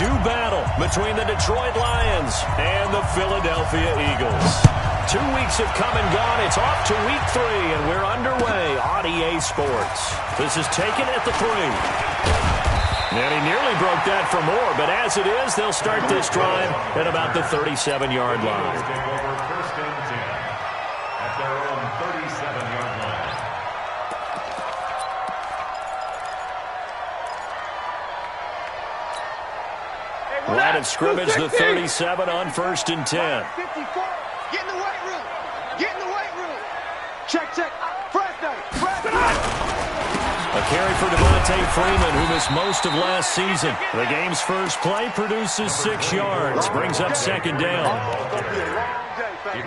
do battle between the Detroit Lions and the Philadelphia Eagles. 2 weeks have come and gone. It's off to week 3, and we're underway on EA Sports. This is taken at the 3. And he nearly broke that for more, but as it is, they'll start this drive at about the 37-yard line. First and 10 at their own 37-yard line. Line of scrimmage, the 37 on 1st and 10. 54. Get in the weight room. Get in the weight room. Check. Press down. A carry for Devontae Freeman, who missed most of last season. The game's first play produces 6 yards, brings up 2nd down.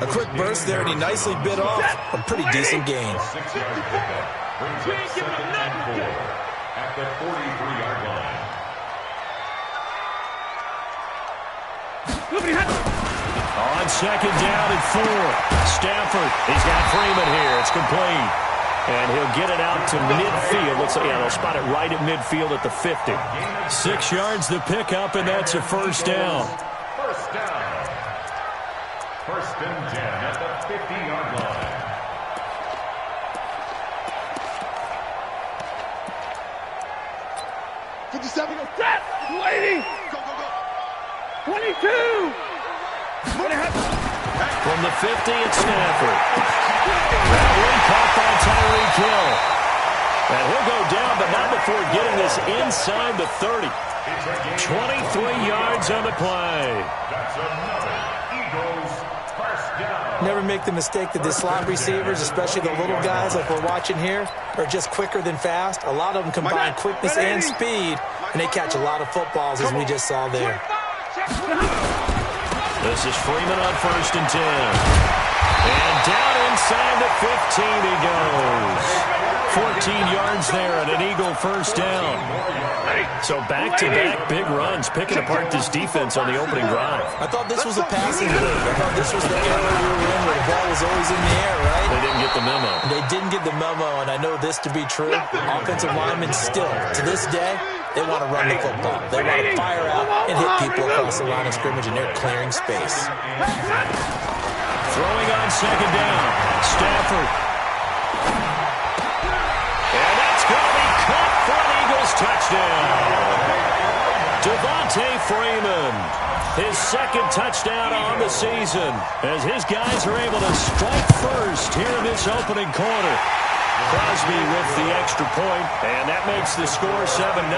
A quick burst there, and he nicely bit off a pretty decent gain. 6-yard pickup brings up 2nd and 4 at the 43-yard line. On 2nd down and 4. Stafford, he's got Freeman here. It's complete. And he'll get it out to midfield. Looks like, they'll spot it right at midfield at the 50. 6 yards the pickup, and that's a 1st down. First down. 1st and 10 at the 50-yard line. Waiting. Go. 22. From the 50, it's Stafford. That one caught by Tyreek Hill. And he'll go down, but not before getting this inside the 30. 23 yards on the play. That's another Eagles first down. Never make the mistake that the slot receivers, especially the little guys like we're watching here, are just quicker than fast. A lot of them combine quickness and speed, and they catch a lot of footballs, as we just saw there. This is Freeman on 1st and 10. And down inside the 15 he goes. 14 yards there and an Eagle first down. So back-to-back big runs, picking apart this defense on the opening drive. I thought this was a passing league. I thought this was the era we were in where the ball was always in the air, right? They didn't get the memo. They didn't get the memo, and I know this to be true. Offensive linemen still, to this day, they want to run the football. They want to fire out and hit people across the line of scrimmage, and they're clearing space. Throwing on 2nd down. Stafford. And that's going to be caught for an Eagles touchdown. Devontae Freeman. His 2nd touchdown on the season as his guys are able to strike first here in this opening quarter. Crosby with the extra point, and that makes the score 7-0.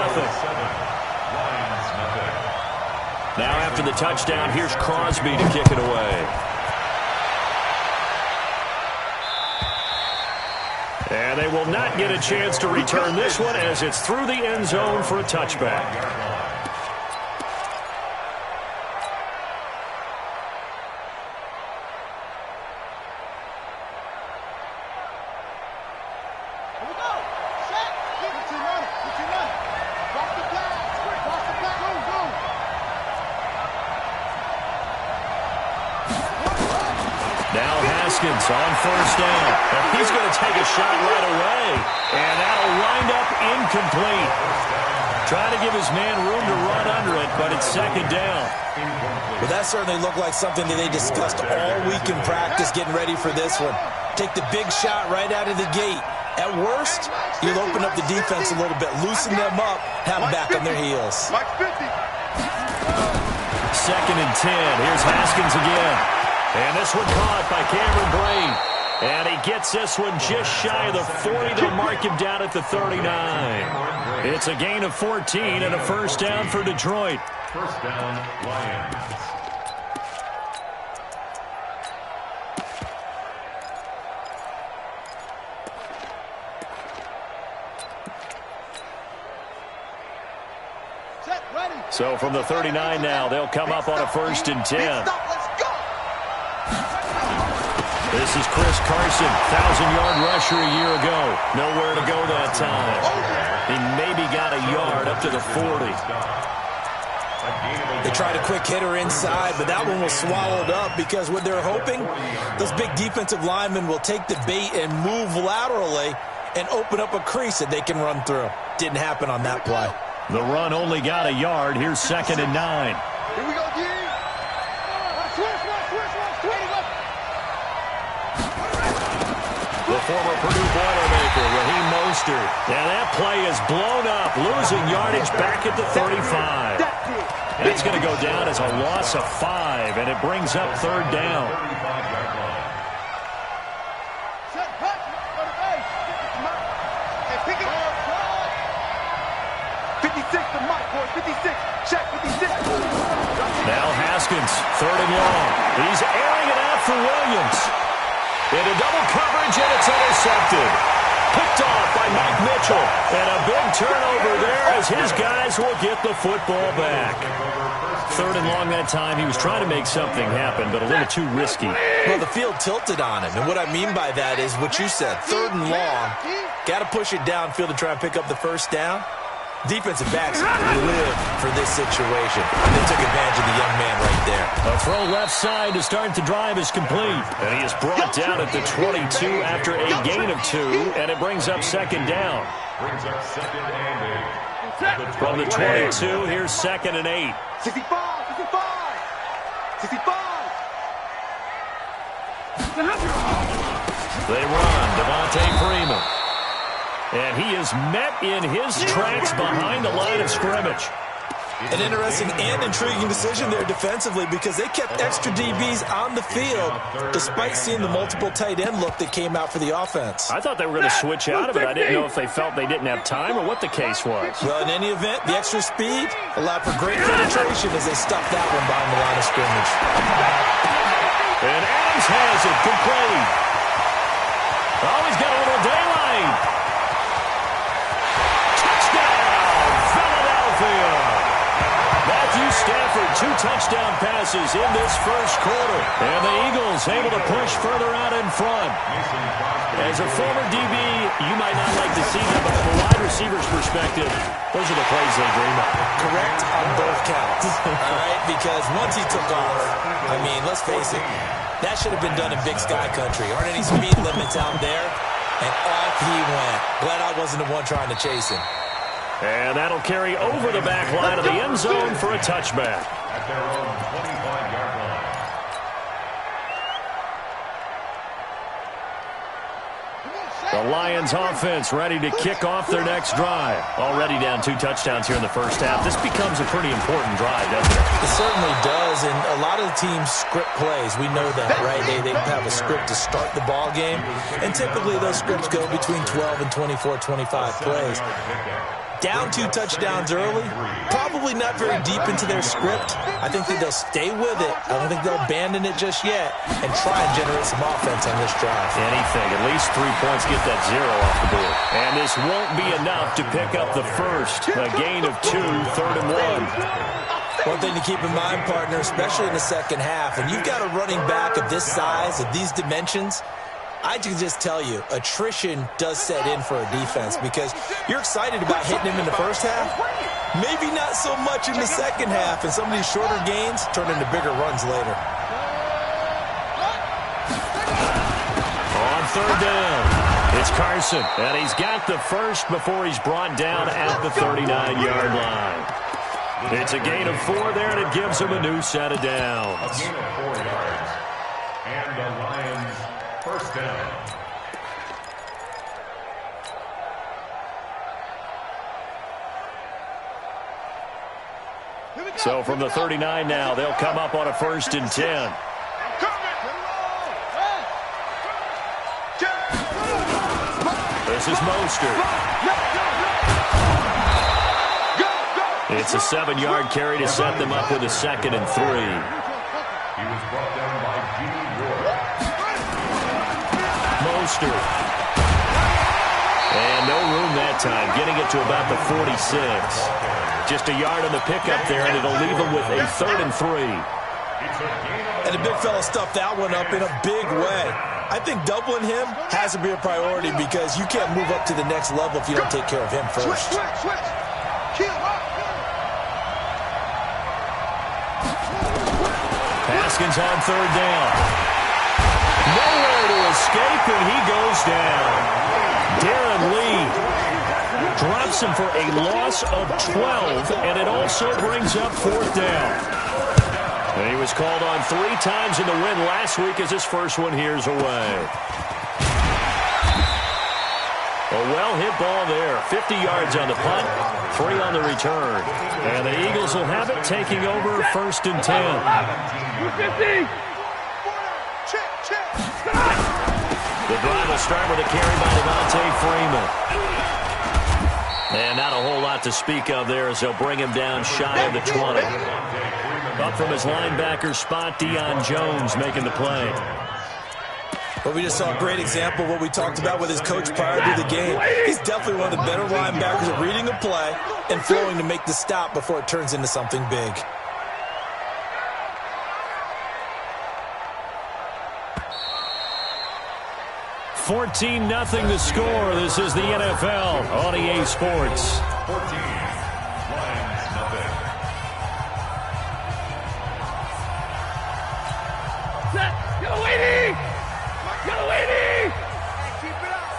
Now after the touchdown, here's Crosby to kick it away. And they will not get a chance to return this one as it's through the end zone for a touchback. On 1st down. And he's going to take a shot right away. And that'll wind up incomplete. Trying to give his man room to run under it, but it's 2nd down. Well, that certainly looked like something that they discussed all week in practice getting ready for this one. Take the big shot right out of the gate. At worst, you'll open up the defense a little bit, loosen them up, have them back on their heels. 2nd and 10. Here's Haskins again. And this one caught by Cameron Brain. And he gets this one just shy of the 40. They'll mark him down at the 39. It's a gain of 14 and a 1st down for Detroit. First down, Lions. So from the 39 now, they'll come up on a 1st and 10. This is Chris Carson, 1,000-yard rusher a year ago. Nowhere to go that time. He maybe got a yard up to the 40. They tried a quick hitter inside, but that one was swallowed up because what they're hoping, those big defensive linemen will take the bait and move laterally and open up a crease that they can run through. Didn't happen on that play. The run only got a yard. Here's 2nd and 9. Here we go, D. Switch. The former Purdue Boilermaker, Raheem Mostert. And that play is blown up, losing yardage back at the 35. That's going to go down as a loss of 5, and it brings up 3rd down. 56 to Mike, boys. 56. Check 56. Now Haskins, 3rd and long. He's airing it out for Williams. Into double coverage, and it's intercepted. Picked off by Mike Mitchell. And a big turnover there as his guys will get the football back. 3rd and long that time. He was trying to make something happen, but a little too risky. Well, the field tilted on him. And what I mean by that is what you said. 3rd and long. Got to push it downfield to try and pick up the 1st down. Defensive backs live for this situation. They took advantage of the young man right there. A throw left side to start the drive is complete. And he is brought down at the 22 after a gain of 2, and it brings up 2nd down. Brings up 2nd and 8. From the 22, here's 2nd and 8. 65. They run. Devontae Freeman. And he is met in his tracks behind the line of scrimmage. An interesting and intriguing decision there defensively because they kept extra DBs on the field despite seeing the multiple tight end look that came out for the offense. I thought they were going to switch out of it. I didn't know if they felt they didn't have time or what the case was. Well, in any event, the extra speed allowed for great penetration as they stuffed that one behind the line of scrimmage. And Adams has it complete. Oh, he's got a little daylight. Matthew Stafford, 2 touchdown passes in this first quarter. And the Eagles able to push further out in front. As a former DB, you might not like to see them, but from a wide receiver's perspective, those are the plays they dream of. Correct on both counts. All right, because once he took off, I mean, let's face it, that should have been done in Big Sky country. Aren't any speed limits out there? And off he went. Glad I wasn't the one trying to chase him. And that'll carry over the back line of the end zone for a touchback. At their own 25-yard line. The Lions offense ready to kick off their next drive. Already down 2 touchdowns here in the first half. This becomes a pretty important drive, doesn't it? It certainly does, and a lot of the teams script plays. We know that, right? They have a script to start the ball game, and typically those scripts go between 12 and 24, 25 plays. Down 2 touchdowns early, probably not very deep into their script. I think that they'll stay with it. I don't think they'll abandon it just yet and try and generate some offense on this drive. Anything, at least 3 points, get that 0 off the board. And this won't be enough to pick up the first. A gain of 2, 3rd and 1. One thing to keep in mind, partner, especially in the second half, and you've got a running back of this size, of these dimensions, I can just tell you, attrition does set in for a defense because you're excited about hitting him in the first half. Maybe not so much in the second half, and some of these shorter gains turn into bigger runs later. On 3rd down, it's Carson, and he's got the first before he's brought down at the 39-yard line. It's a gain of 4 there, and it gives him a new set of downs. A gain of 4 yards. And the Lions first down. So from the 39 now, they'll come up on a 1st and 10. This is Mostert. It's a 7-yard carry to set them up with a 2nd and 3. He was brought down by G. Ward. Mostert. And no room that time, getting it to about the 46. Just a yard on the pickup there, and it'll leave them with a 3rd and 3. And the big fella stuffed that one up in a big way. I think doubling him has to be a priority because you can't move up to the next level if you don't take care of him first. Haskins on 3rd down. Nowhere to escape, and he goes down. Darren Lee Drops him for a loss of 12, and it also brings up 4th down. And he was called on 3 times in the win last week as his first one here's away. A well-hit ball there. 50 yards on the punt, 3 on the return. And the Eagles will have it taking over 1st and 10. The drive will start with a carry by Devontae Freeman. And not a whole lot to speak of there as they'll bring him down shy of the 20. Up from his linebacker spot, Deion Jones making the play. Well, we just saw a great example of what we talked about with his coach prior to the game. He's definitely one of the better linebackers at reading a play and flowing to make the stop before it turns into something big. $14-0 the score. This is the NFL on EA Sports. 14, Lions nothing. Set. Yellow lady. Yellow lady. Keep it up.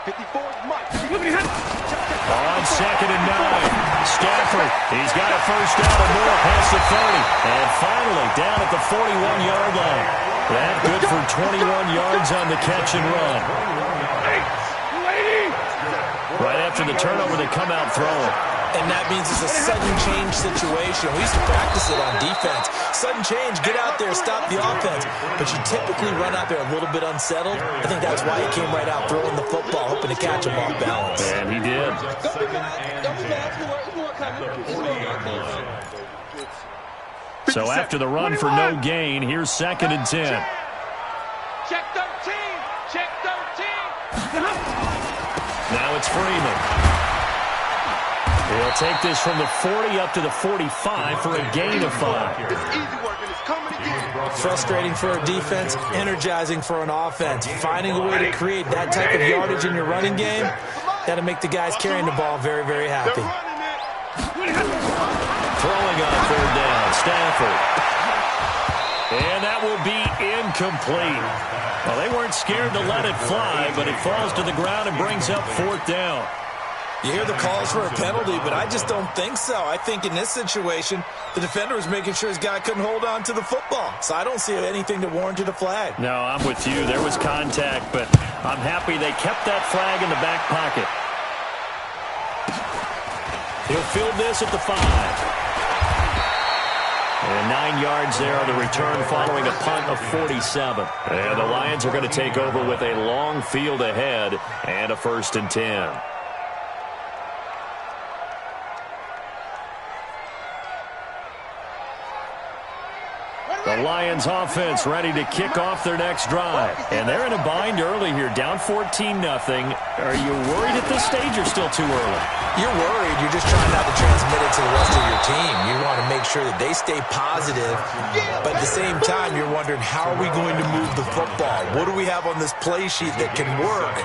54, Mike. On 2nd and 9. Stafford, he's got a first down and more past the 30. And finally down at the 41-yard line. That good for 21 yards on the catch and run. Right after the turnover, they come out throwing. And that means it's a sudden change situation. We used to practice it on defense. Sudden change, get out there, stop the offense. But you typically run out there a little bit unsettled. I think that's why he came right out throwing the football, hoping to catch him off balance. And he did. So after the run for no gain, here's 2nd and 10. Check 13. Check 13. Now it's Freeman. He'll take this from the 40 up to the 45 for a gain of 5. It's easy work and it's coming again. Frustrating for a defense, energizing for an offense. Finding a way to create that type of yardage in your running game, that'll make the guys carrying the ball very, very happy. Throwing on 3rd down, Stafford. And that will be incomplete. Well, they weren't scared to let it fly, but it falls to the ground and brings up 4th down. You hear the calls for a penalty, but I just don't think so. I think in this situation, the defender was making sure his guy couldn't hold on to the football. So I don't see anything that warranted a flag. No, I'm with you. There was contact, but I'm happy they kept that flag in the back pocket. He'll field this at the 5. And 9 yards there on the return following a punt of 47. And the Lions are going to take over with a long field ahead and a 1st and 10. The Lions offense ready to kick off their next drive. And they're in a bind early here, down 14-0. Are you worried at this stage or still too early? You're worried. You're just trying not to transmit it to the rest of your team. You want to make sure that they stay positive. But at the same time, you're wondering, how are we going to move the football? What do we have on this play sheet that can work?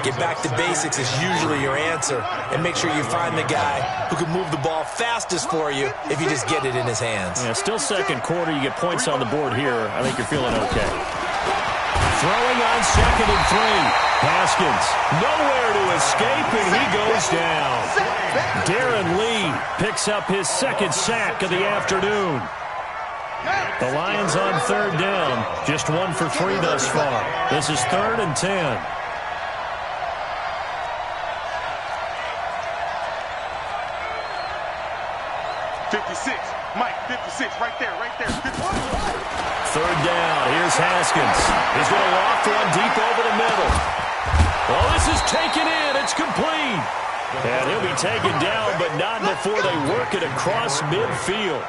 Get back to basics is usually your answer. And make sure you find the guy who can move the ball fastest for you if you just get it in his hands. Yeah, still 2nd quarter. You get points on the board here. I think you're feeling okay. Throwing on 2nd and 3. Haskins, nowhere to escape, and he goes down. Darren Lee picks up his 2nd sack of the afternoon. The Lions on 3rd down. Just 1 for 3 thus far. This is 3rd and 10. 56. Mike, 56. Right there. 3rd down. Here's Haskins. He's going to loft one deep over the middle. Well, this is taken in. It's complete. And he'll be taken down, but not before they work it across midfield.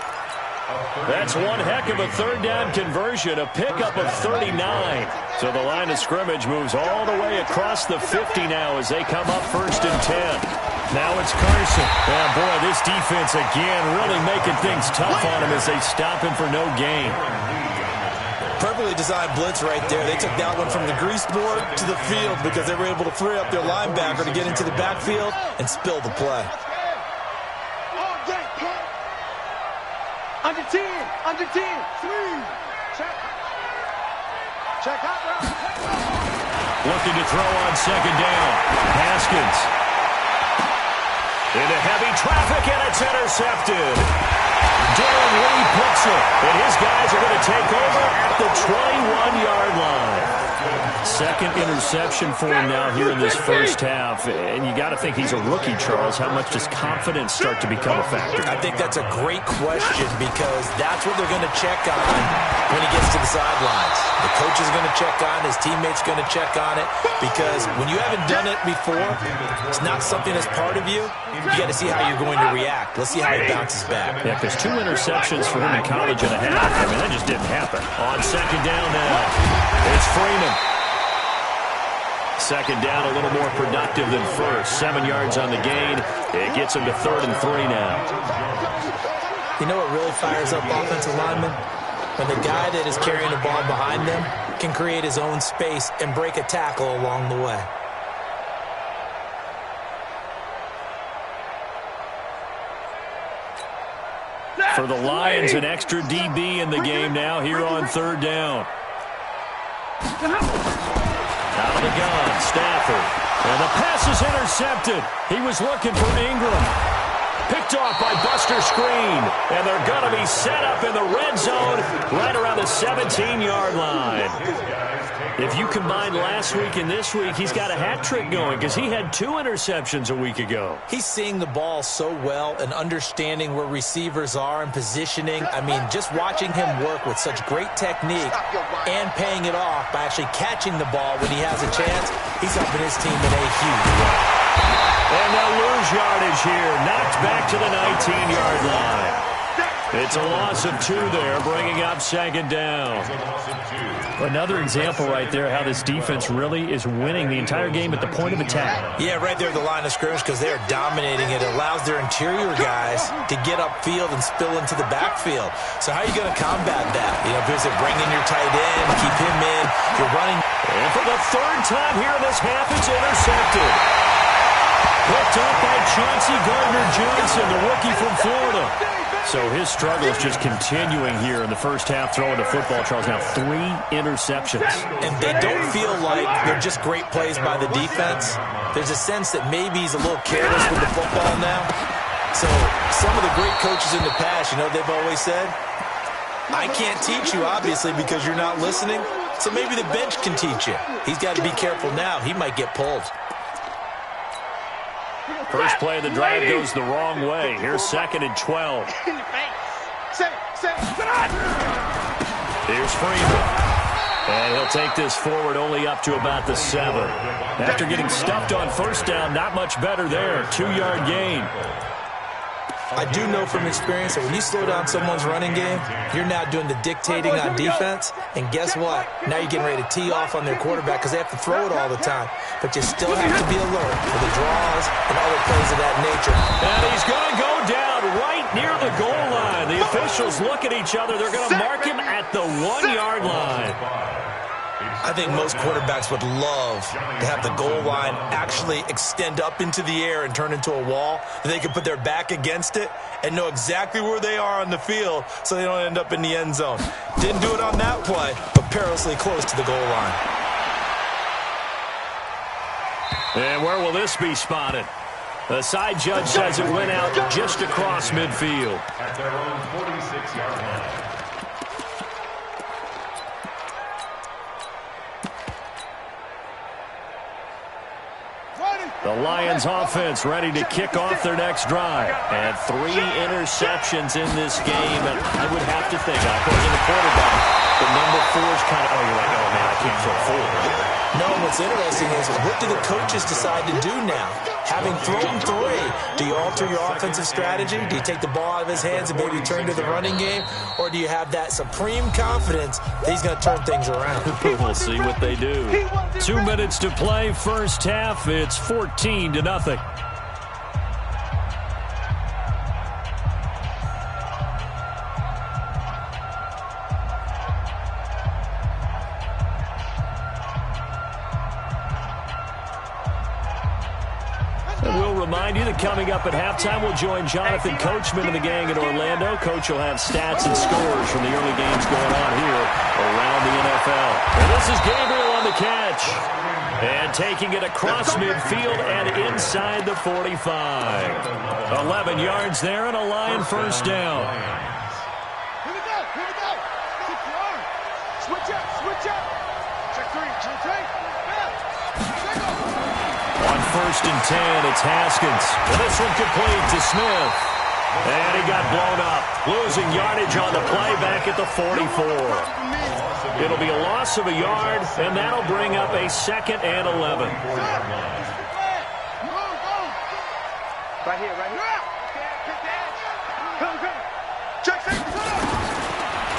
That's one heck of a 3rd down conversion, a pickup of 39. So the line of scrimmage moves all the way across the 50 now as they come up 1st and 10. Now it's Carson. Oh, boy, this defense again really making things tough on him as they stop him for no gain. Perfectly designed blitz right there. They took that one from the grease board to the field because they were able to free up their linebacker to get into the backfield and spill the play. Under 10. 3. Check out. Looking to throw on second down. Haskins. Into heavy traffic, and it's intercepted. Darren Lee picks it, and his guys are going to take over at the 21-yard line. Second interception for him now here in this first half. And you got to think he's a rookie, Charles. How much does confidence start to become a factor? I think that's a great question because that's what they're going to check on when he gets to the sidelines. The coach is going to check on, his teammates going to check on it, because when you haven't done it before, it's not something that's part of you. You got to see how you're going to react. Let's see how he bounces back. Yeah, because 2 interceptions for him in college and a half. I mean, that just didn't happen. On second down now, it's Freeman. Second down, a little more productive than first. 7 yards on the gain. It gets him to 3rd and 3 now. You know what really fires up offensive linemen? When the guy that is carrying the ball behind them can create his own space and break a tackle along the way. For the Lions, an extra DB in the game now here on 3rd down. Out of the gun, Stafford. And the pass is intercepted. He was looking for Ingram. Picked off by Buster Screen. And they're going to be set up in the red zone right around the 17-yard line. If you combine last week and this week, he's got a hat trick going because he had 2 interceptions a week ago. He's seeing the ball so well and understanding where receivers are and positioning. I mean, just watching him work with such great technique and paying it off by actually catching the ball when he has a chance, he's helping his team in a huge way. And they'll lose yardage here. Knocked back to the 19-yard line. It's a loss of 2 there, bringing up second down. Another example right there how this defense really is winning the entire game at the point of attack. Yeah, right there at the line of scrimmage because they're dominating it. It allows their interior guys to get upfield and spill into the backfield. So how are you going to combat that? You know, visit, bring in your tight end, keep him in, you're running. And for the 3rd time here in this half, it's intercepted. Picked up by Chauncey Gardner-Johnson, the rookie from Florida. So his struggle is just continuing here in the first half, throwing the football, Charles. Now 3 interceptions. And they don't feel like they're just great plays by the defense. There's a sense that maybe he's a little careless with the football now. So some of the great coaches in the past, you know, they've always said, I can't teach you, obviously, because you're not listening. So maybe the bench can teach you. He's got to be careful now. He might get pulled. First play of the drive goes the wrong way. Here's 2nd and 12. Here's Freeman. And he'll take this forward only up to about the 7. After getting stuffed on first down, not much better there. 2-yard gain. I do know from experience that when you slow down someone's running game, you're now doing the dictating on defense. And guess what? Now you're getting ready to tee off on their quarterback because they have to throw it all the time. But you still have to be alert for the draws and other plays of that nature. And he's going to go down right near the goal line. The officials look at each other. They're going to mark him at the 1-yard line. I think most quarterbacks would love to have the goal line actually extend up into the air and turn into a wall. And they can put their back against it and know exactly where they are on the field so they don't end up in the end zone. Didn't do it on that play, but perilously close to the goal line. And where will this be spotted? The side judge says it went out just across midfield. At their own 46-yard line. The Lions offense ready to kick off their next drive. And 3 interceptions in this game. And I would have to think, I put in the quarterback, the number 4 is kind of, oh, you're like, oh, man, I can't throw 4. No, what's interesting is what do the coaches decide to do now? Having thrown 3, do you alter your offensive strategy? Do you take the ball out of his hands and maybe turn to the running game? Or do you have that supreme confidence that he's going to turn things around? We'll see what they do. 2 minutes to play, first half. It's 14-0. Remind you that coming up at halftime, we'll join Jonathan Coachman and the gang in Orlando. Coach will have stats and scores from the early games going on here around the NFL. And this is Gabriel on the catch. And taking it across midfield and inside the 45. 11 yards there and a Lion first down. Here we go. Here we go. Kick your arm. Switch up. Switch up. Check three. Check three. On 1st and 10, it's Haskins. And this one complete to Smith. And he got blown up. Losing yardage on the play back at the 44. It'll be a loss of a yard, and that'll bring up a 2nd and 11. Right here, right here. Go, go. Check, check.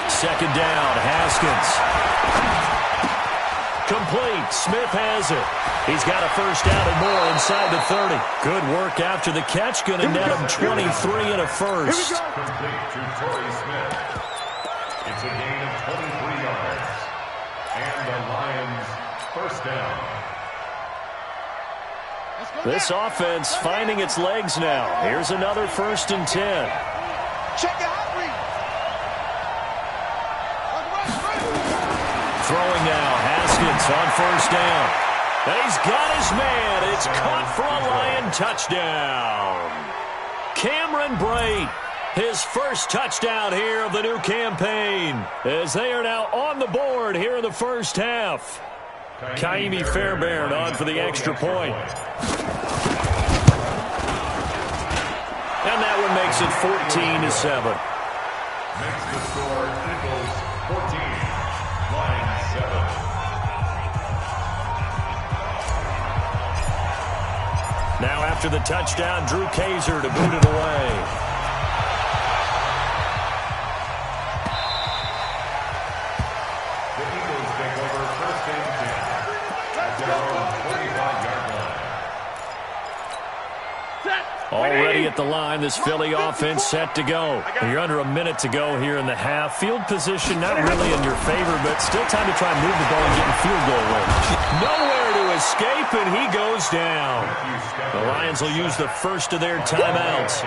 2nd down, Haskins. Complete. Smith has it. He's got a first down and more inside the 30. Good work after the catch. Going to net him 23 and a first. Complete to Torrey Smith. It's a gain of 23 yards. And the Lions first down. This offense finding its legs now. Here's another 1st and 10. Check it out. Throwing now, Haskins on 1st down. And he's got his man. It's caught for a Lion touchdown. Cameron Brate, his first touchdown here of the new campaign, as they are now on the board here in the first half. Kaimi Fairbairn on for the extra point. And that one makes it 14-7. Makes the score Eagles 14, Lions 7. Now after the touchdown, Drew Kaiser to boot it away. The Eagles take over 1st and 10 at their own 45-yard line. Already at the line, this Philly offense set to go. You're under a minute to go here in the half. Field position not really in your favor, but still time to try and move the ball and get in field goal range. Nowhere to escape, and he goes down. The Lions will use the first of their timeouts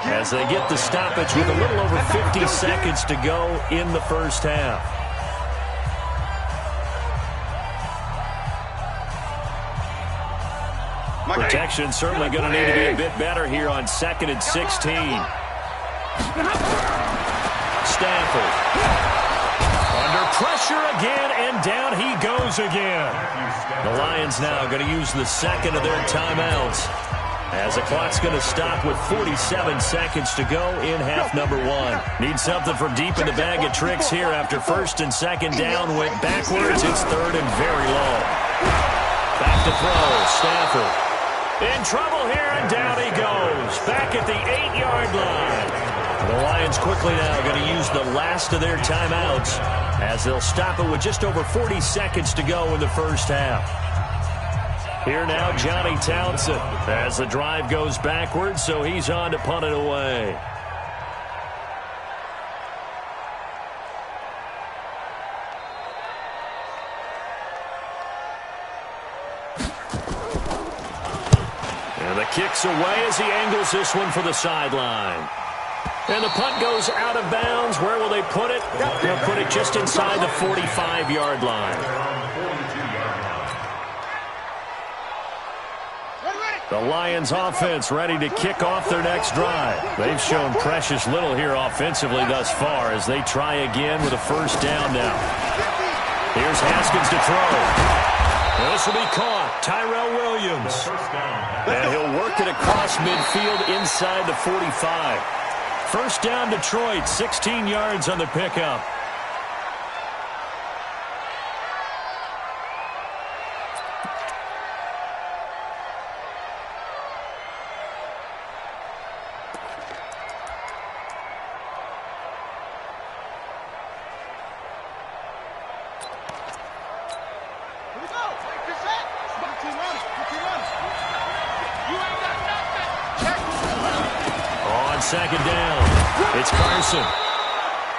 as they get the stoppage with a little over 50 seconds to go in the first half. Protection certainly going to need to be a bit better here on 2nd and 16. Stafford. Under pressure again, and down he goes again. The Lions now going to use the 2nd of their timeouts as the clock's going to stop with 47 seconds to go in half number 1. Need something from deep in the bag of tricks here after 1st and 2nd down went backwards. It's 3rd and very long. Back to throw. Stafford. In trouble here, and down he goes. Back at the 8-yard line. The Lions quickly now going to use the last of their timeouts as they'll stop it with just over 40 seconds to go in the first half. Here now, Johnny Townsend as the drive goes backwards, so he's on to punt it away. Kicks away as he angles this one for the sideline. And the punt goes out of bounds. Where will they put it? They'll put it just inside the 45-yard line. The Lions offense ready to kick off their next drive. They've shown precious little here offensively thus far as they try again with a first down now. Here's Haskins to throw. And this will be caught. Tyrell Williams. And he'll work it across midfield inside the 45. First down Detroit, 16 yards on the pickup. Second down. It's Carson.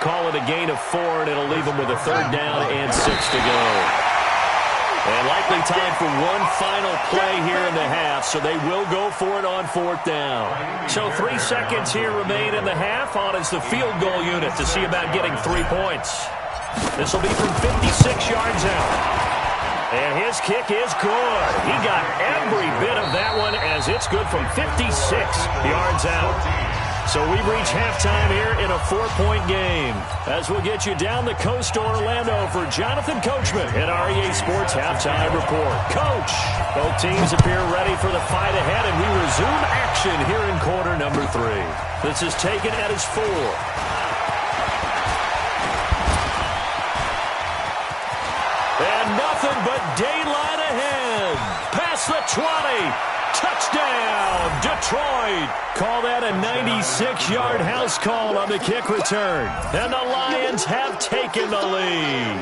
Call it a gain of 4, and it'll leave them with a 3rd down and 6 to go. And likely time for one final play here in the half, so they will go for it on 4th down. So 3 seconds here remain in the half. On is the field goal unit to see about getting 3 points. This will be from 56 yards out. And his kick is good. He got every bit of that one as it's good from 56 yards out. So we've reached halftime here in a 4-point game. As we'll get you down the coast to Orlando for Jonathan Coachman at REA Sports Halftime Report. Coach, both teams appear ready for the fight ahead, and we resume action here in quarter number 3. This is taken at his 4. And nothing but daylight ahead. Past the 20. Touchdown, Detroit. Call that a 96-yard house call on the kick return. And the Lions have taken the lead.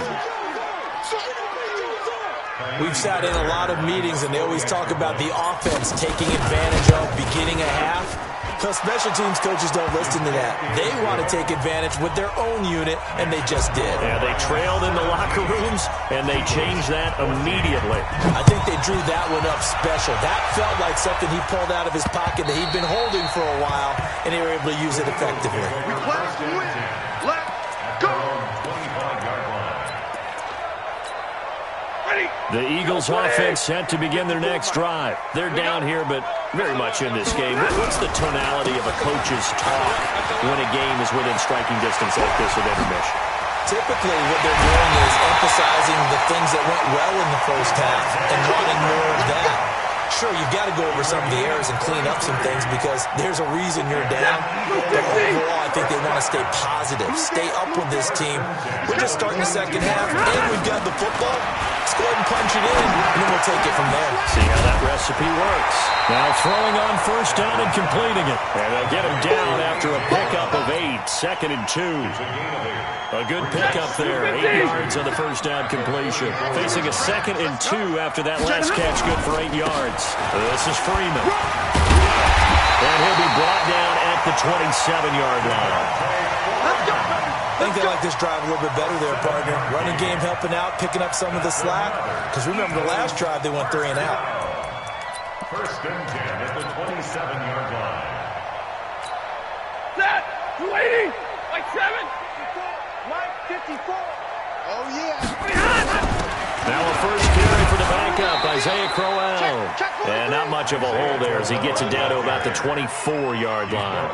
We've sat in a lot of meetings, and they always talk about the offense taking advantage of beginning a half. Because special teams coaches don't listen to that. They want to take advantage with their own unit, and they just did. Yeah, they trailed in the locker rooms, and they changed that immediately. I think they drew that one up special. That felt like something he pulled out of his pocket that he'd been holding for a while, and they were able to use it effectively. Let's win. Let's go. The Eagles offense set to begin their next drive. They're down here, but very much in this game. What's the tonality of a coach's talk when a game is within striking distance like this at intermission? Typically, what they're doing is emphasizing the things that went well in the first half and wanting more of that. Sure, you've got to go over some of the errors and clean up some things because there's a reason you're down. But overall, I think they want to stay positive, stay up with this team. We're just starting the second half, and we've got the football. Let's go ahead and punch it in, and then we'll take it from there. See how that recipe works. Now throwing on first down and completing it. And they'll get him down after a pickup of 8, 2nd and 2. A good pickup there, 8 yards on the first down completion. Facing a 2nd and 2 after that last catch, good for 8 yards. This is Freeman. And he'll be brought down at the 27-yard line. I think they like this drive a little bit better there, partner. Running game helping out, picking up some of the slack. Because remember, the last drive, they went 3 and out. First and 10 at the 27-yard line. Set. 280. Like 7. Mike 54. Oh, yeah. Now a first carry for the backup, Isaiah Crowell. And not much of a hole there as he gets it down to about the 24-yard line.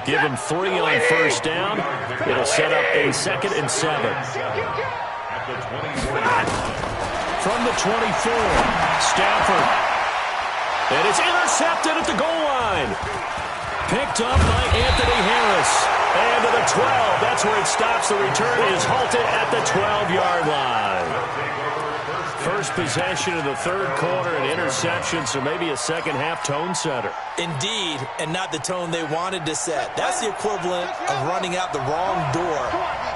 Give him 3 on first down. It'll set up a 2nd and 7. From the 24, Stafford. And it's intercepted at the goal line. Picked up by Anthony Harris. And to the 12. That's where it stops. The return is halted at the 12-yard line. First possession of the third quarter, an interception, so maybe a second-half tone setter. Indeed, and not the tone they wanted to set. That's the equivalent of running out the wrong door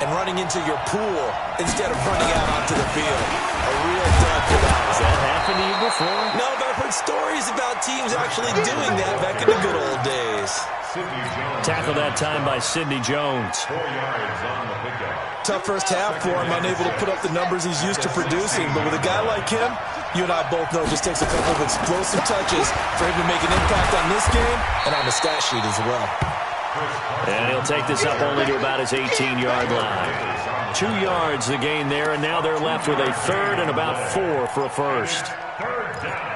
and running into your pool instead of running out onto the field. A real dud for that. Has that happened to you before? No, but I've heard stories about teams actually doing that back in the good old days. Tackle that time by Sidney Jones. 4 yards on the pickup. Tough first half for him, unable to put up the numbers he's used to producing. But with a guy like him, you and I both know it just takes a couple of explosive touches for him to make an impact on this game and on the stat sheet as well. And he'll take this up only to about his 18-yard line. 2 yards the gain there, and now they're left with a 3rd and about 4 for a first. Third down.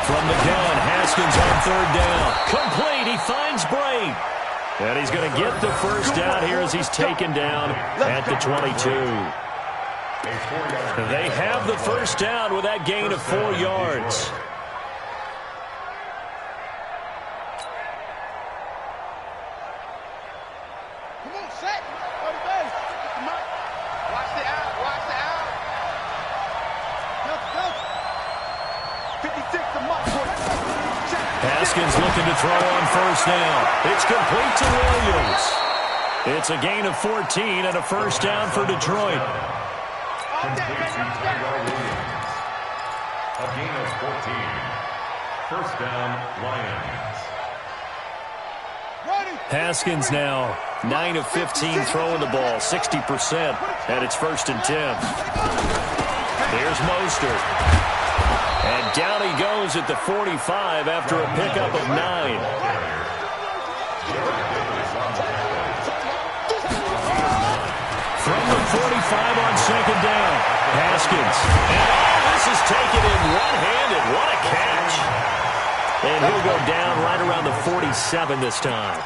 From the gun, Haskins on 3rd down. Complete, he finds Bray. And he's going to get the first down here as he's taken down at the 22. They have the first down with that gain of 4 yards. Come on, set. Go to base. Watch the out. Watch the out. Go. 56 to Mike. Haskins looking to throw on first down. It's complete to Williams. It's a gain of 14 and a first down for Detroit. Complete to Tyrell Williams. A gain of 14. First down, Lions. Haskins now 9 of 15 throwing the ball, 60%, and it's 1st and 10. Here's Mostert. And down he goes at the 45 after a pickup of 9. From the 45 on second down, Haskins. And this is taken in one-handed. What a catch. And he'll go down right around the 47 this time.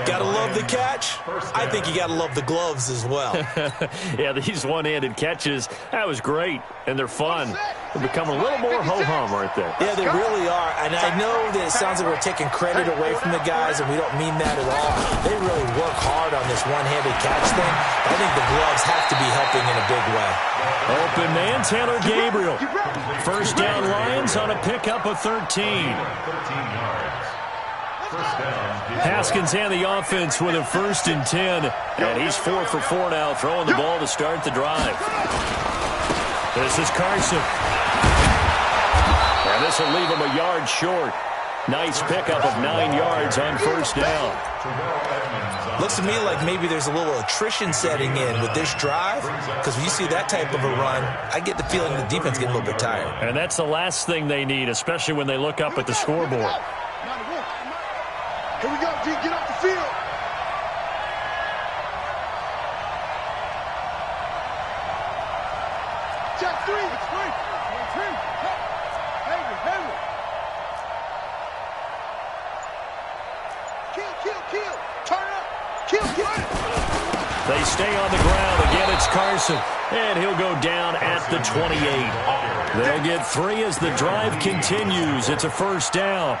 Gotta love the catch. I think you gotta love the gloves as well. Yeah, these one-handed catches, that was great, and they're fun. They're becoming a little more ho-hum, aren't they? Yeah, they really are. And I know that it sounds like we're taking credit away from the guys, and we don't mean that at all. They really work hard on this one-handed catch thing. I think the gloves have to be helping in a big way. Open man, Taylor Gabriel. First down Lions on a pickup of 13. Haskins and the offense with a 1st and 10. And he's 4 for 4 now, throwing the ball to start the drive. This is Carson. And this will leave him a yard short. Nice pickup of 9 yards on first down. Looks to me like maybe there's a little attrition setting in with this drive, because when you see that type of a run, I get the feeling the defense getting a little bit tired. And that's the last thing they need, especially when they look up at the scoreboard. Here we go, G. Get off the field. Check 3. It's free. Henry. Kill. Turn up. Kill. They stay on the ground. Again, it's Carson. And he'll go down at the 28. They'll get 3 as the drive continues. It's a first down.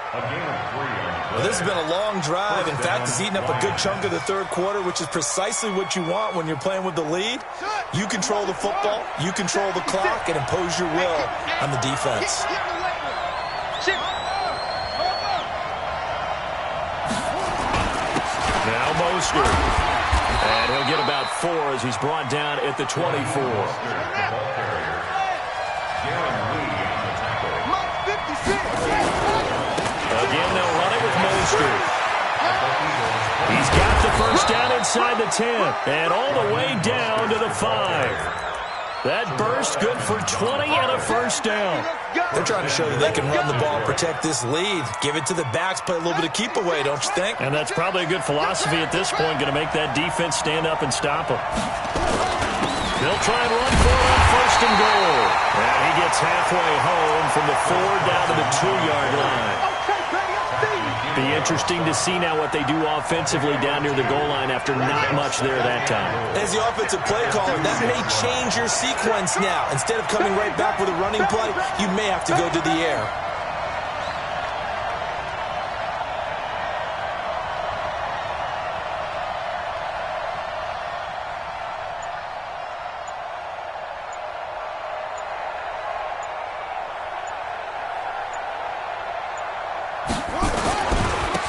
Well, this has been a long drive. In fact, it's eaten up a good chunk of the third quarter, which is precisely what you want when you're playing with the lead. You control the football, you control the clock, and impose your will on the defense. Now Mostert. And he'll get about 4 as he's brought down at the 24. Again, they'll run it with Mostert. He's got the first down inside the 10 and all the way down to the 5. That burst good for 20 and a first down. They're trying to show that they can run the ball, protect this lead. Give it to the backs, play a little bit of keep away, don't you think? And that's probably a good philosophy at this point, going to make that defense stand up and stop them. They'll try and run for it on 1st and goal. And he gets halfway home from the 4 down to the 2-yard line. Be interesting to see now what they do offensively down near the goal line after not much there that time. As the offensive play caller, that may change your sequence now. Instead of coming right back with a running play, you may have to go to the air.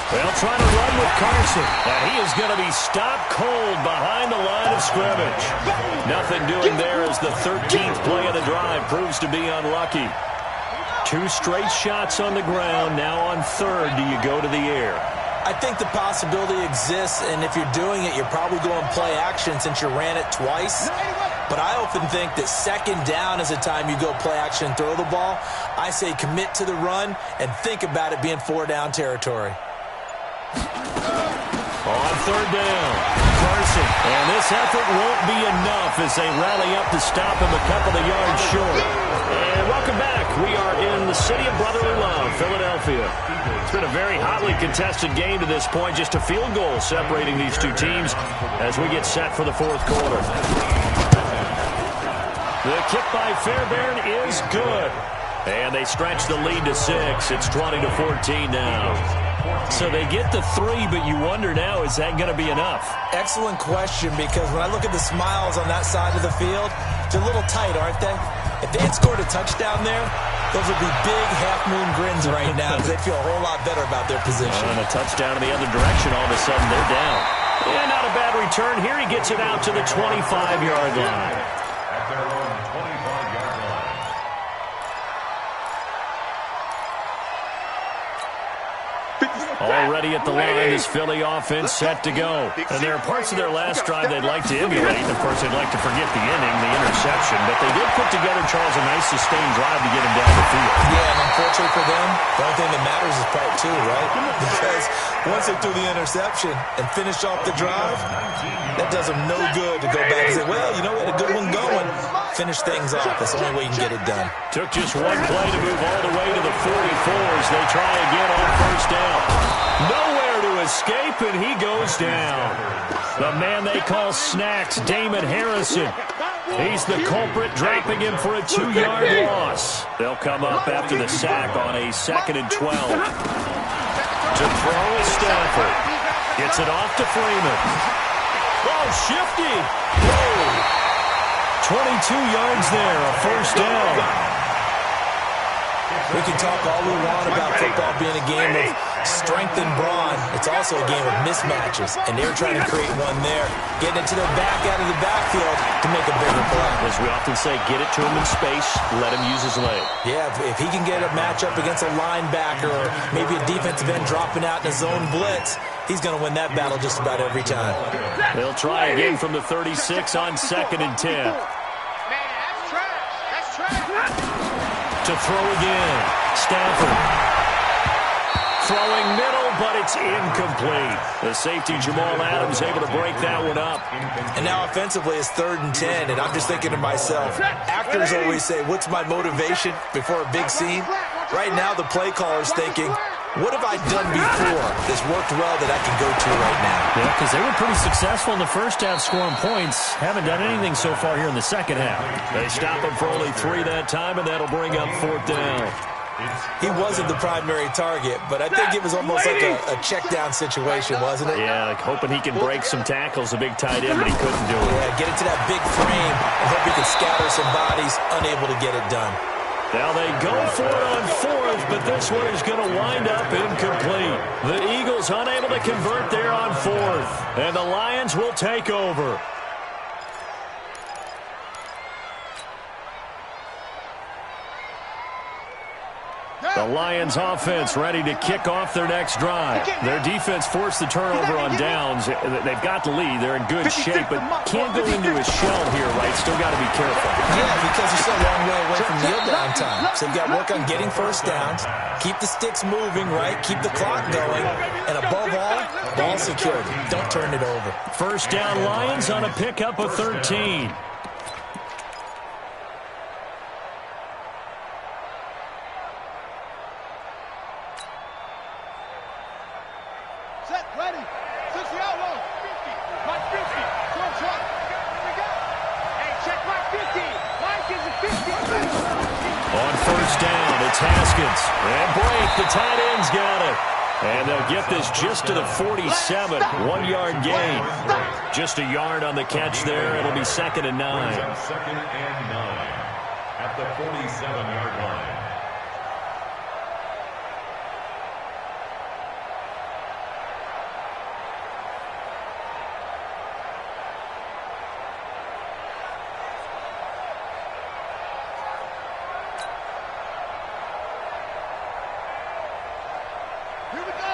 They'll try to run with Carson. And he is going to be stopped cold behind the line of scrimmage. Nothing doing there as the 13th play of the drive proves to be unlucky. 2 straight shots on the ground. Now on 3rd, do you go to the air? I think the possibility exists, and if you're doing it, you're probably going play action since you ran it twice. But I often think that 2nd down is the time you go play action and throw the ball. I say commit to the run and think about it being 4-down territory. On 3rd down, Carson. And this effort won't be enough as they rally up to stop him a couple of yards short. And welcome back. We are in the city of brotherly love, Philadelphia. It's been a very hotly contested game to this point. Just a field goal separating these two teams as we get set for the fourth quarter. The kick by Fairbairn is good. And they stretch the lead to 6. It's 20-14 now. So they get the 3, but you wonder now, is that going to be enough? Excellent question, because when I look at the smiles on that side of the field, they're a little tight, aren't they? If they had scored a touchdown there, those would be big half-moon grins right now because they'd feel a whole lot better about their position. And a touchdown in the other direction, all of a sudden they're down. And not a bad return. Here he gets it out to the 25-yard line. At their own 25-yard line. Already at the line, this Philly offense set to go. And there are parts of their last drive they'd like to emulate. And, of course, they'd like to forget the inning, the interception. But they did put together, Charles, a nice sustained drive to get him down the field. Yeah, and unfortunately for them, the only thing that matters is part 2, right? Because once they threw the interception and finished off the drive, that does them no good to go back and say, well, you know, we had a good one going. Finish things off. That's the only way you can get it done. Took just one play to move all the way to the 44s. They try again on first down. Nowhere to escape, and he goes down. The man they call Snacks, Damon Harrison. He's the culprit, dropping him for a 2-yard loss. They'll come up after the sack on a 2nd and 12. To throw is Stafford. Gets it off to Freeman. Oh, shifty. Whoa. 22 yards there, a first down. We can talk all we want about football being a game of strength and brawn. It's also a game of mismatches, and they're trying to create one there, getting it to the back out of the backfield to make a bigger play. As we often say, get it to him in space, let him use his leg. Yeah, if he can get a matchup against a linebacker or maybe a defensive end dropping out in a zone blitz, he's going to win that battle just about every time. They'll try again from the 36 on 2nd and 10. Man, that's trash. That's trash. To throw again. Stafford. Throwing middle, but it's incomplete. The safety, Jamal Adams, able to break that one up. And now offensively, it's 3rd and 10, and I'm just thinking to myself, actors always say, what's my motivation before a big scene? Right now, the play caller's thinking, what have I done before that's worked well that I can go to right now? Yeah, because they were pretty successful in the first half scoring points. Haven't done anything so far here in the second half. They stop him for only 3 that time, and that'll bring up 4th down. He wasn't the primary target, but I think it was almost like a check-down situation, wasn't it? Yeah, like hoping he can break some tackles, a big tight end, but he couldn't do it. Yeah, get into that big frame and hope he can scatter some bodies, unable to get it done. Now they go for it on 4th, but this one is going to wind up incomplete. The Eagles unable to convert there on 4th, and the Lions will take over. The Lions offense ready to kick off their next drive. Their defense forced the turnover on downs. They've got the lead. They're in good shape, but can't go into a shell here, right? Still got to be careful. Yeah, because you're still a long way away from kneel down time. So you've got to work on getting first downs, keep the sticks moving, right? Keep the clock going, and above all, ball security. Don't turn it over. First down Lions on a pickup of 13. Set, ready. 60 out low. 50. Mike 50. Short shot. We go. Hey, check Mike 50. Mike is a 50. On first down, it's Haskins. And break. The tight end's got it. And they'll get this just to the 47. 1-yard gain. Just a yard on the catch there. It'll be 2nd and 9. 2nd and 9 at the 47-yard line.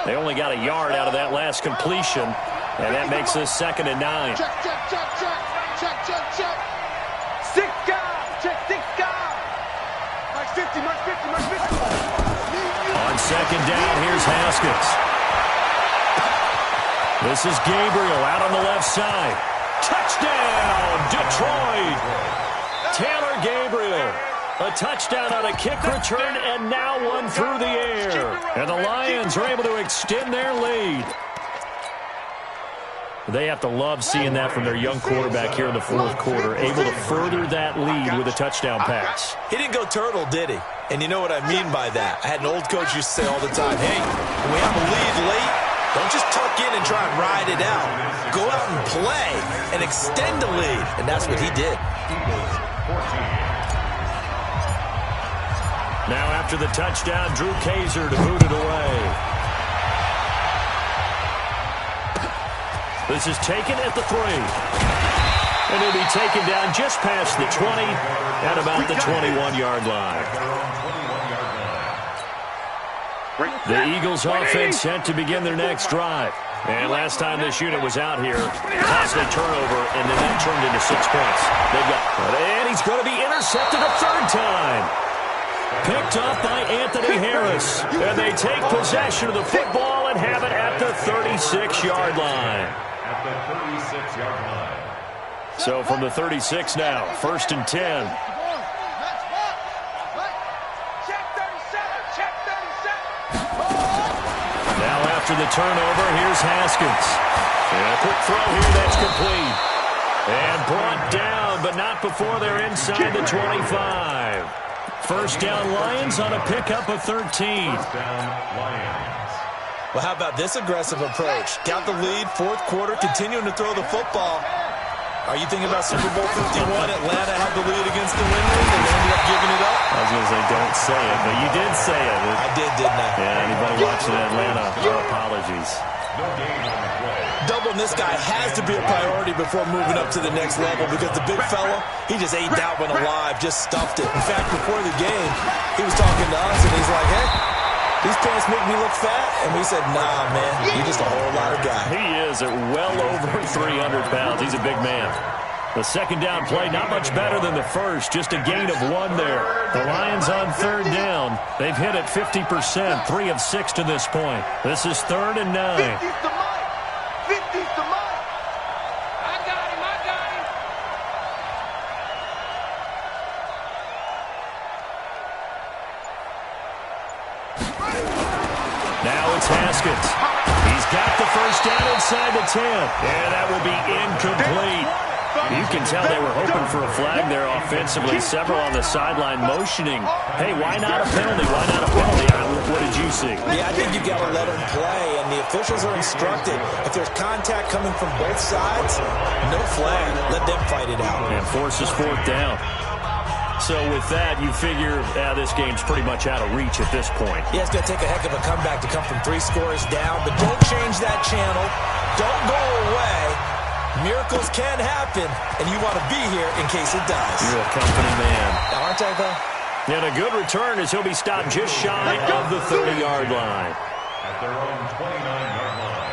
They only got a yard out of that last completion, and that makes this 2nd and 9. Check, check, check, check. Check, check, check. Stick down. Check, stick down. Mike 50, Mike 50, Mike 50. On 2nd down, here's Haskins. This is Gabriel out on the left side. Touchdown, Detroit. Taylor Gabriel. A touchdown on a kick return, and now one through the air. And the Lions are able to extend their lead. They have to love seeing that from their young quarterback here in the fourth quarter, able to further that lead with a touchdown pass. He didn't go turtle, did he? And you know what I mean by that. I had an old coach used to say all the time, hey, when we have a lead late, don't just tuck in and try and ride it out. Go out and play and extend the lead. And that's what he did. Now after the touchdown, Drew Kaiser to boot it away. This is taken at the 3. And it'll be taken down just past the 20 at about the 21-yard line. The Eagles offense set to begin their next drive. And last time this unit was out here, caused a turnover, and then that turned into 6 points. And he's going to be intercepted a third time. Picked up by Anthony Harris. And they take possession of the football and have it at the 36-yard line. At the 36-yard line. So from the 36 now, 1st and 10. Now after the turnover, here's Haskins. And a quick throw here that's complete. And brought down, but not before they're inside the 25. First down Lions on a pickup of 13. First down Lions. Well, how about this aggressive approach? Got the lead, fourth quarter, continuing to throw the football. Are you thinking about Super Bowl 51? Atlanta had the lead against the Windmills, and they ended up giving it up? I was going to say, don't say it, but you did say it. I did, didn't I? Yeah, anybody watching Atlanta, our apologies. No gain on the play. Doubling this guy has to be a priority before moving up to the next level because the big fella, he just ate that one alive, just stuffed it. In fact, before the game, he was talking to us, and he's like, hey, these pants make me look fat? And we said, nah, man, you're just a whole lot of guy. He is at well over 300 pounds. He's a big man. The second down play, not much better than the first, just a gain of 1 there. The Lions on third down. They've hit it 50%, 3 of 6 to this point. This is 3rd and 9. 50's the mark. 50's the mark. I got him. Now it's Haskins. He's got the first down inside the 10. And that will be incomplete. You can tell they were hoping for a flag there offensively. Several on the sideline motioning. Hey, why not a penalty? Why not a penalty? What did you see? Yeah, I think you got to let them play, and the officials are instructed. If there's contact coming from both sides, no flag. Let them fight it out. And forces 4th down. So with that, you figure this game's pretty much out of reach at this point. Yeah, it's going to take a heck of a comeback to come from 3 scores down, but don't change that channel. Don't go away. Miracles can happen, and you want to be here in case it does. You're a company man. Aren't I, though? And a good return as he'll be stopped just shy of the 30-yard line. At their own 29-yard line.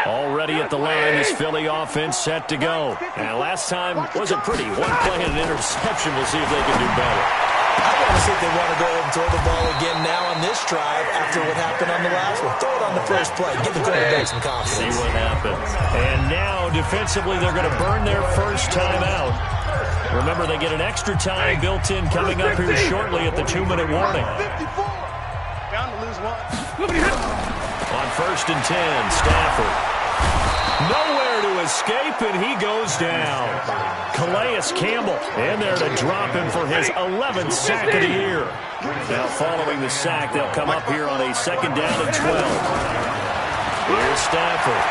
Already at the line, this Philly offense set to go. And last time wasn't pretty. 1 play and an interception. We'll see if they can do better. I want to see if they want to go ahead and throw the ball again now on this drive after what happened on the last one. Throw it on the first play. Give the quarterback some confidence. See what happens. And now, defensively, they're going to burn their first time out. Remember, they get an extra time built in coming up here shortly at the 2-minute warning. 54. Bound to lose 1. On 1st and 10, Stafford. Nowhere to escape, and he goes down. Calais Campbell in there to drop him for his 11th sack of the year. Now following the sack, they'll come up here on a 2nd down and 12. Here's Stafford.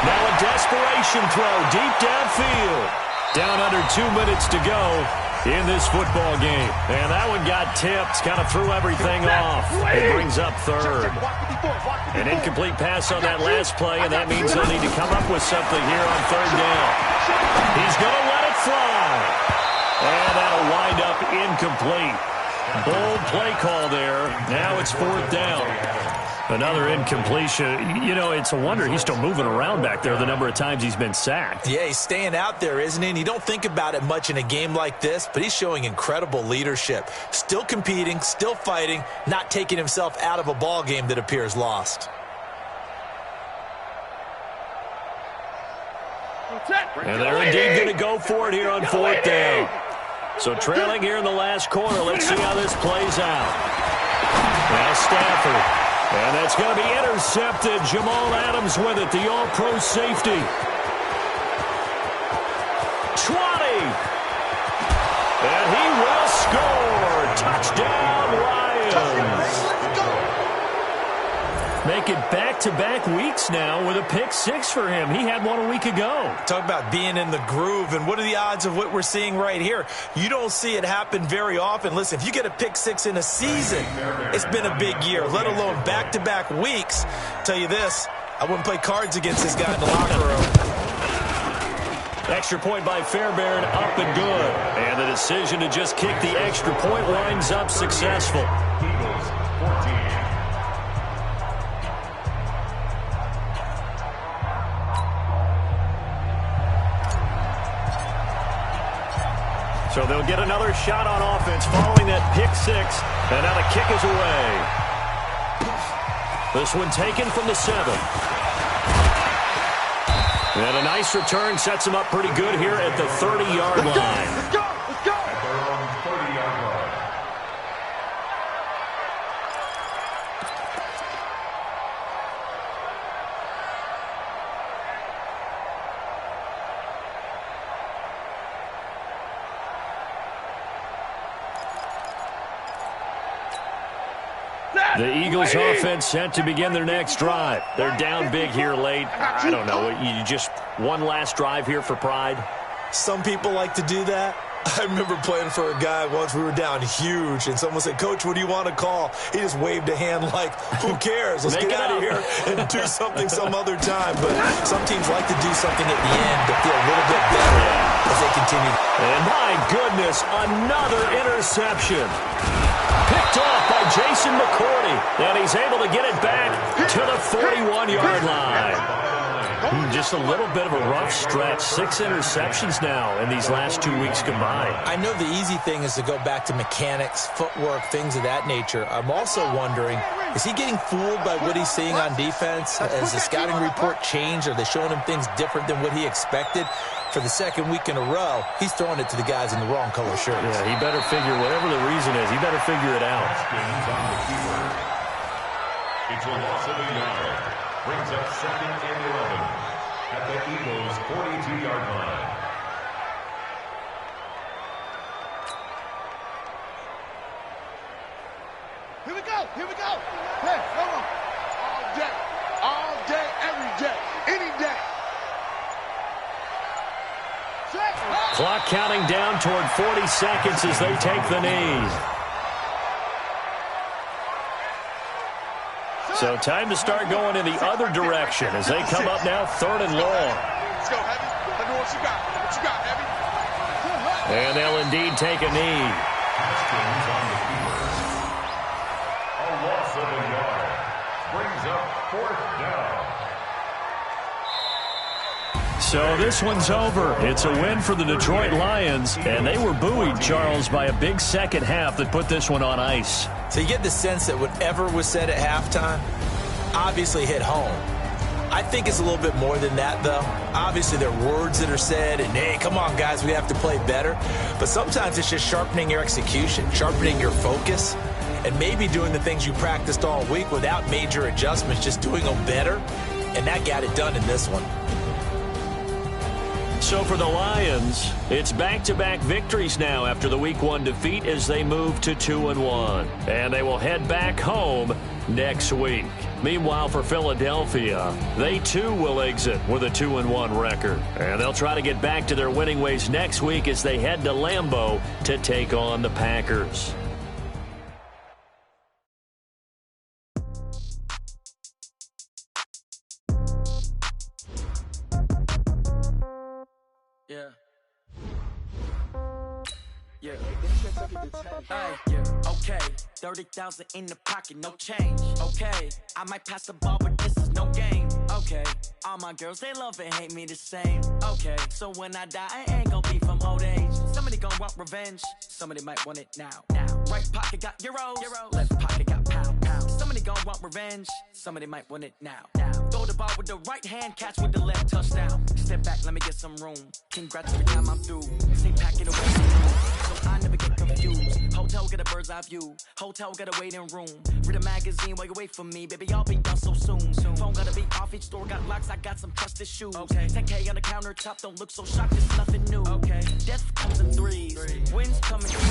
Now a desperation throw deep downfield. Down under 2 minutes to go in this football game. And that one got tipped, kind of threw everything off. It brings up 3rd. An incomplete pass on that last play, and that means they'll need to come up with something here on 3rd down. He's going to let it fly. And that'll wind up incomplete. Bold play call there. Now it's 4th down. Another incompletion. You know, it's a wonder he's still moving around back there the number of times he's been sacked. Yeah, he's staying out there, isn't he? And you don't think about it much in a game like this, but he's showing incredible leadership. Still competing, still fighting, not taking himself out of a ball game that appears lost. Protect. And they're indeed going to go for it here on 4th down. So trailing here in the last quarter. Let's see how this plays out. Now Stafford. And that's going to be intercepted. Jamal Adams with it, the all-pro safety. 20. And he will score. Touchdown, Lions. Make it back-to-back weeks now with a pick-6 for him. He had one a week ago. Talk about being in the groove, and what are the odds of what we're seeing right here? You don't see it happen very often. Listen, if you get a pick-6 in a season, it's been a big year, let alone back-to-back weeks. Tell you this, I wouldn't play cards against this guy in the locker room. Extra point by Fairbairn, up and good. And the decision to just kick the extra point winds up successful. Eagles 14. So they'll get another shot on offense following that pick-6. And now the kick is away. This one taken from the 7. And a nice return sets him up pretty good here at the 30-yard line. Let's go! Let's go! At their own 30-yard line. The Eagles offense set to begin their next drive. They're down big here late. I don't know. You just one last drive here for pride. Some people like to do that. I remember playing for a guy once. We were down huge, and someone said, "Coach, what do you want to call?" He just waved a hand like, "Who cares? Let's get out of here and do something some other time." But some teams like to do something at the end to feel a little bit better as they continue. And my goodness, another interception. Picked off by Jason McCourty. And he's able to get it back to the 41-yard line. Just a little bit of a rough stretch. 6 interceptions now in these last 2 weeks combined. I know the easy thing is to go back to mechanics, footwork, things of that nature. I'm also wondering, is he getting fooled by what he's seeing on defense? Has the scouting report changed? Are they showing him things different than what he expected? For the second week in a row, he's throwing it to the guys in the wrong color shirts. Yeah, he better figure, whatever the reason is, he better figure it out. It's a loss of a yard. Brings up 2nd and 11 at the Eagles' 42-yard line. Here we go! Here we go! Hey, come on! All day, every day, any day. Clock counting down toward 40 seconds as they take the knee. So time to start going in the other direction as they come up now 3rd and long. Let's go, Heavy. I know what you got. What you got, Heavy? And they'll indeed take a knee. Haskins on the field. A loss of a yard. Brings up 4th down. So this one's over. It's a win for the Detroit Lions, and they were buoyed, Charles, by a big second half that put this one on ice. So you get the sense that whatever was said at halftime obviously hit home. I think it's a little bit more than that, though. Obviously, there are words that are said, and, hey, come on, guys, we have to play better. But sometimes it's just sharpening your execution, sharpening your focus, and maybe doing the things you practiced all week without major adjustments, just doing them better. And that got it done in this one. So for the Lions, it's back-to-back victories now after the Week 1 defeat as they move to 2-1. And they will head back home next week. Meanwhile, for Philadelphia, they too will exit with a 2-1 record. And they'll try to get back to their winning ways next week as they head to Lambeau to take on the Packers. Okay, 30,000 in the pocket, no change. Okay, I might pass the ball, but this is no game. Okay, all my girls, they love and hate me the same. Okay, so when I die, I ain't gonna be from old age. Somebody gonna want revenge, somebody might want it now. Right pocket got euros, left pocket got pound. Somebody gon' want revenge, somebody might want it now. Throw the ball with the right hand, catch with the left, touchdown. Step back, let me get some room. Congrats every time I'm through. Same packet away from you, so I never get confused. Hotel get a bird's eye view. Hotel got a waiting room. Read a magazine while you wait for me, baby. I'll be done so soon. Phone gotta be off. Each store got locks. I got some trusted shoes. Okay. 10K on the countertop. Don't look so shocked. It's nothing new. Okay. Death comes in threes. Wins come in twos.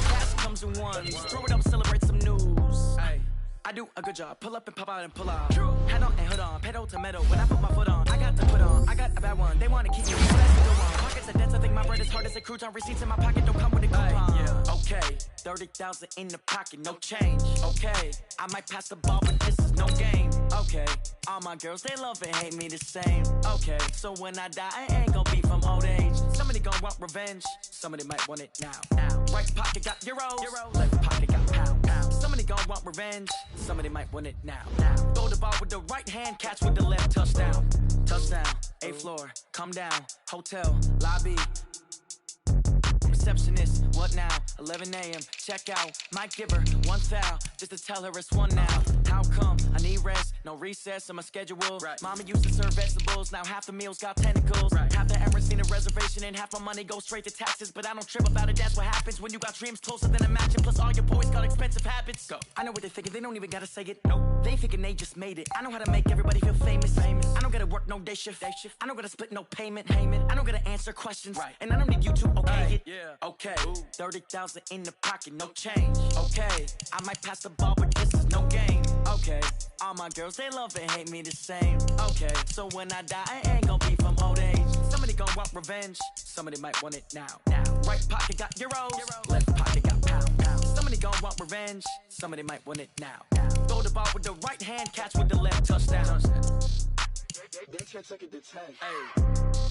Cash comes in ones. Throw it up, celebrate some news. Hey. I do a good job. Pull up and pop out and pull out. Head on and hood on. Pedal to metal. When I put my foot on, I got to put on. I got a bad one. They want to keep me. So that's a good one. Pockets are dense. I think my bread is hard as a crouton. Receipts in my pocket don't come with a coupon. Yeah. Okay. 30,000 in the pocket. No change. Okay. I might pass the ball, but this is no game. Okay. All my girls, they love and hate me the same. Okay. So when I die, I ain't gonna be from old age. Somebody gonna want revenge. Somebody might want it now. Right pocket got euros. Left pocket got pound. Somebody gonna want revenge. Somebody might want it now. Throw the ball with the right hand, catch with the left, touchdown. Touchdown, 8th floor, come down, hotel, lobby. Receptionist, what now? 11 a.m. Check out. Might give her one foul just to tell her it's one now. How come? I need rest, no recess in my schedule. Right. Mama used to serve vegetables, now half the meals got tentacles. Right. Half the errands need a reservation and half my money goes straight to taxes. But I don't trip about it, that's what happens when you got dreams closer than a mansion. Plus all your boys got expensive habits. Go. I know what they're thinking, they don't even gotta say it. Nope. They thinking they just made it. I know how to make everybody feel famous. I don't gotta work no day shift. I don't gotta split no payment. I don't gotta answer questions. Right. And I don't need you to okay it. Yeah. Okay, 30,000 in the pocket, no change. Okay, I might pass the ball, but this is no game. Okay, all my girls, they love and hate me the same. Okay, so when I die, I ain't gonna be from old age. Somebody gonna want revenge, somebody might want it now. Right pocket got euros, left pocket got pound. Somebody gonna want revenge, somebody might want it now. Throw the ball with the right hand, catch with the left, touchdown. They check it to 10. Hey.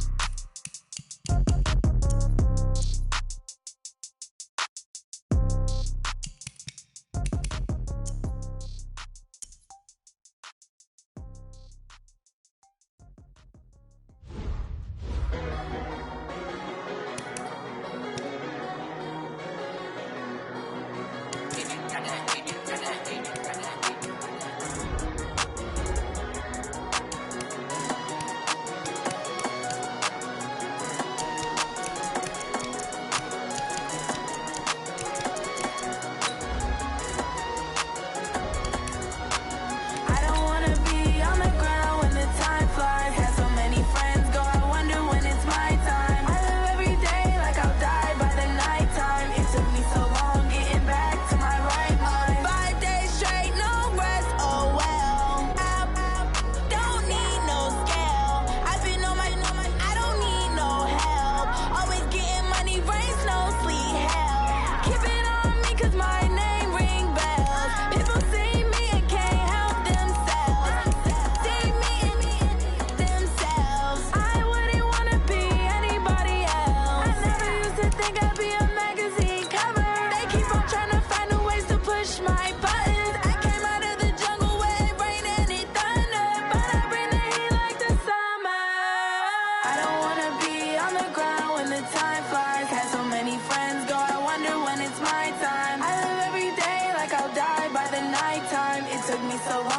Took me so long.